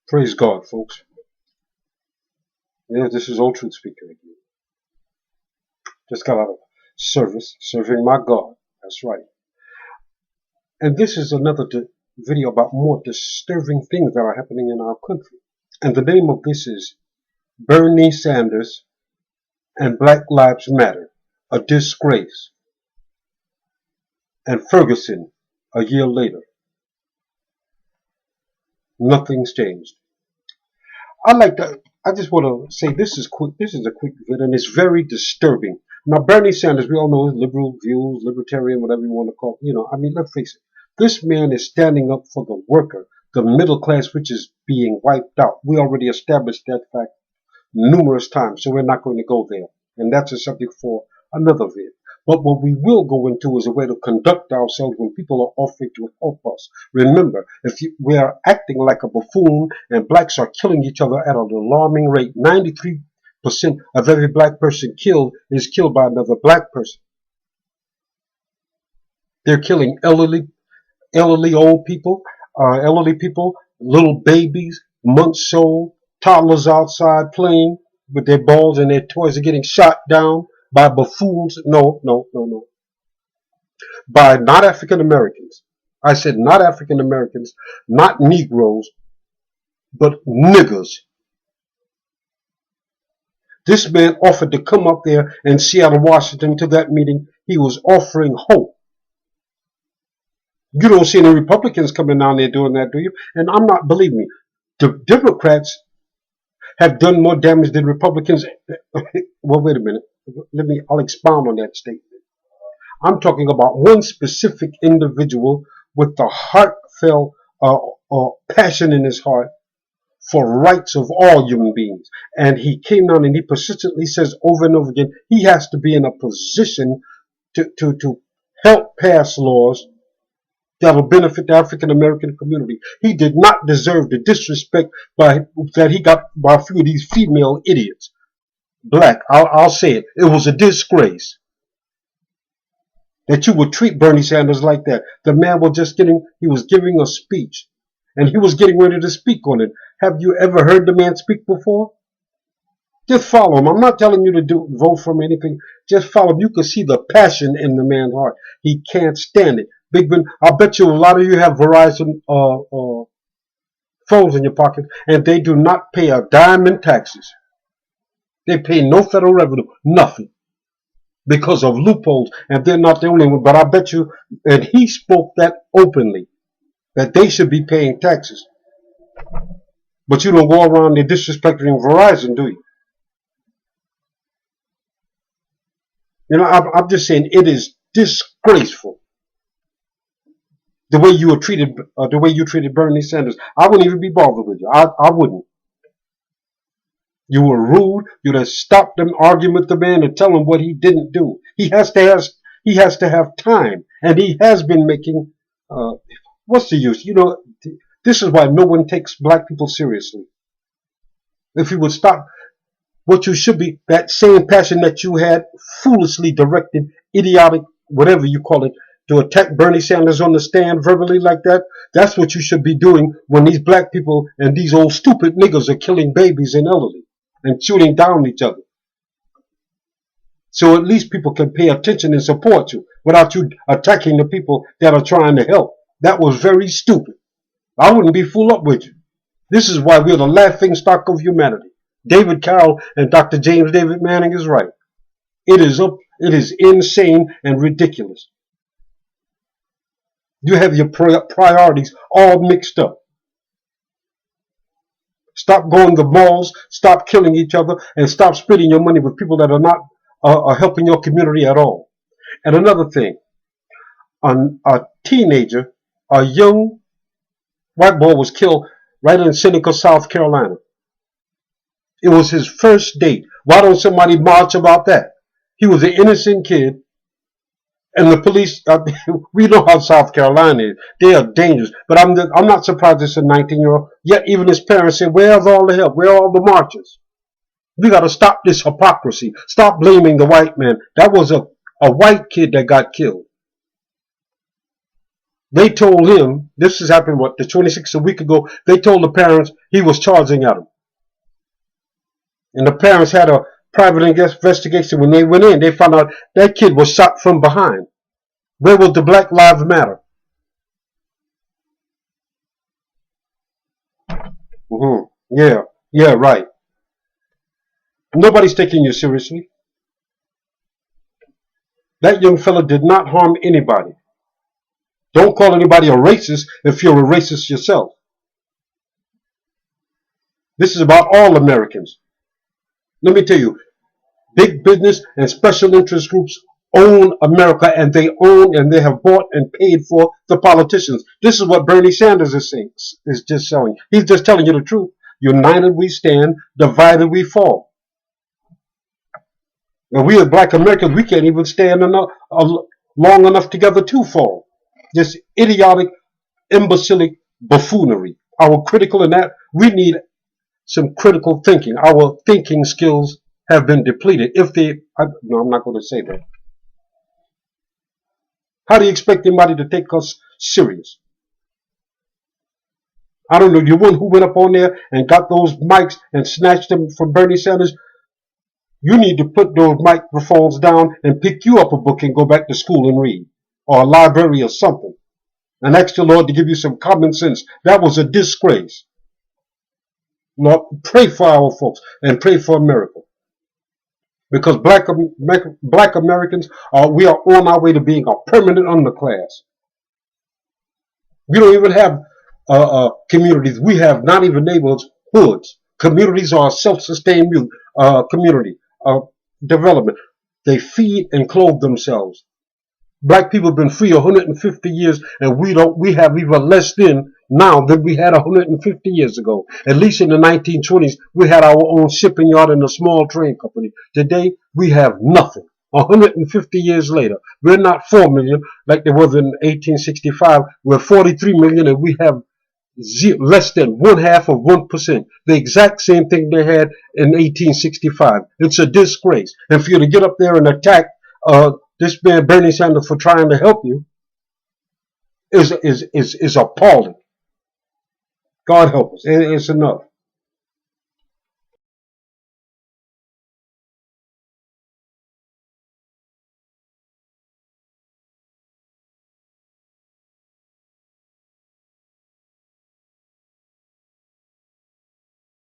Praise God, folks. Yeah, this is Old Truth Speaker again. Just got out of service, serving my God. That's right. And this is another video about more disturbing things that are happening in our country. And the name of this is Bernie Sanders and Black Lives Matter, a disgrace. And Ferguson, a year later. Nothing's changed. I just want to say this is quick. This is a quick video, and it's very disturbing. Now, Bernie Sanders, we all know his liberal views, libertarian, whatever you want to call it. Let's face it. This man is standing up for the worker, the middle class, which is being wiped out. We already established that fact numerous times, so we're not going to go there. And that's a subject for another video. But what we will go into is a way to conduct ourselves when people are offering to help us. Remember, we are acting like a buffoon and blacks are killing each other at an alarming rate. 93% of every black person killed is killed by another black person. They're killing elderly old people, little babies, months old, toddlers outside playing with their balls and their toys are getting shot down by buffoons. No. By not African Americans. I said not African Americans, not Negroes, but niggers. This man offered to come up there in Seattle, Washington to that meeting. He was offering hope. You don't see any Republicans coming down there doing that, do you? And believe me, the Democrats have done more damage than Republicans. Well, wait a minute. I'll expound on that statement. I'm talking about one specific individual with the heartfelt passion in his heart for rights of all human beings. And he came down and he persistently says over and over again, he has to be in a position to help pass laws that will benefit the African American community. He did not deserve the disrespect that he got by a few of these female idiots. Black, I'll say it. It was a disgrace that you would treat Bernie Sanders like that. The man he was giving a speech, and he was getting ready to speak on it. Have you ever heard the man speak before? Just follow him. I'm not telling you to vote for him or anything. Just follow him. You can see the passion in the man's heart. He can't stand it. Big Ben, I'll bet you a lot of you have Verizon phones in your pocket, and they do not pay a dime in taxes. They pay no federal revenue, nothing, because of loopholes, and they're not the only one. But I bet you, and he spoke that openly, that they should be paying taxes. But you don't go around there disrespecting Verizon, do you? I'm just saying it is disgraceful the way you treated Bernie Sanders. I wouldn't even be bothered with you. I wouldn't. You were rude. You'd have stopped them arguing with the man and tell him what he didn't do. He has to have time, and he has been making. What's the use? This is why no one takes black people seriously. If you would stop, what you should be, that same passion that you had, foolishly directed, idiotic, whatever you call it, to attack Bernie Sanders on the stand verbally like that, that's what you should be doing when these black people and these old stupid niggas are killing babies and elderly and shooting down each other. So at least people can pay attention and support you without you attacking the people that are trying to help. That was very stupid. I wouldn't be fooled up with you. This is why we're the laughing stock of humanity. David Carroll and Dr. James David Manning is right. It is insane and ridiculous. You have your priorities all mixed up. Stop going to malls, stop killing each other, and stop spending your money with people that are not helping your community at all. And another thing, a teenager, a young white boy was killed right in Seneca, South Carolina. It was his first date. Why don't somebody march about that? He was an innocent kid. And the police, we know how South Carolina is. They are dangerous. But I'm not surprised it's a 19-year-old. Yet even his parents say, where's all the help? Where are all the marches? We got to stop this hypocrisy. Stop blaming the white man. That was a white kid that got killed. They told him, this has happened, what, the 26th, a week ago, they told the parents he was charging at them. And the parents had a private investigation. When they went in, they found out that kid was shot from behind. Where was the Black Lives Matter? Yeah, yeah, right. Nobody's taking you seriously. That young fella did not harm anybody. Don't call anybody a racist if you're a racist yourself. This is about all Americans. Let me tell you, big business and special interest groups own America, and they own and they have bought and paid for the politicians. This is what Bernie Sanders is saying, is just showing. He's just telling you the truth. United we stand, divided we fall. And we as black Americans, we can't even stand long enough together to fall. This idiotic, imbecilic buffoonery. Our critical in that, we need some critical thinking. Our thinking skills have been depleted. No, I'm not going to say that. How do you expect anybody to take us serious? I don't know. The one who went up on there and got those mics and snatched them from Bernie Sanders, you need to put those microphones down and pick you up a book and go back to school and read, or a library or something, and ask the Lord to give you some common sense. That was a disgrace. Lord, pray for our folks and pray for America. Because black Americans, we are on our way to being a permanent underclass. We don't even have communities. We have not even neighborhoods, hoods. Communities are a self-sustained community development. They feed and clothe themselves. Black people have been free 150 years, and we have even less now than we had 150 years ago. At least in the 1920s, we had our own shipping yard and a small train company. Today, we have nothing. 150 years later, we're not 4 million like there was in 1865. We're 43 million, and we have less than 0.5%. The exact same thing they had in 1865. It's a disgrace. And for you to get up there and attack this man Bernie Sanders for trying to help you is appalling. God help us. It's enough.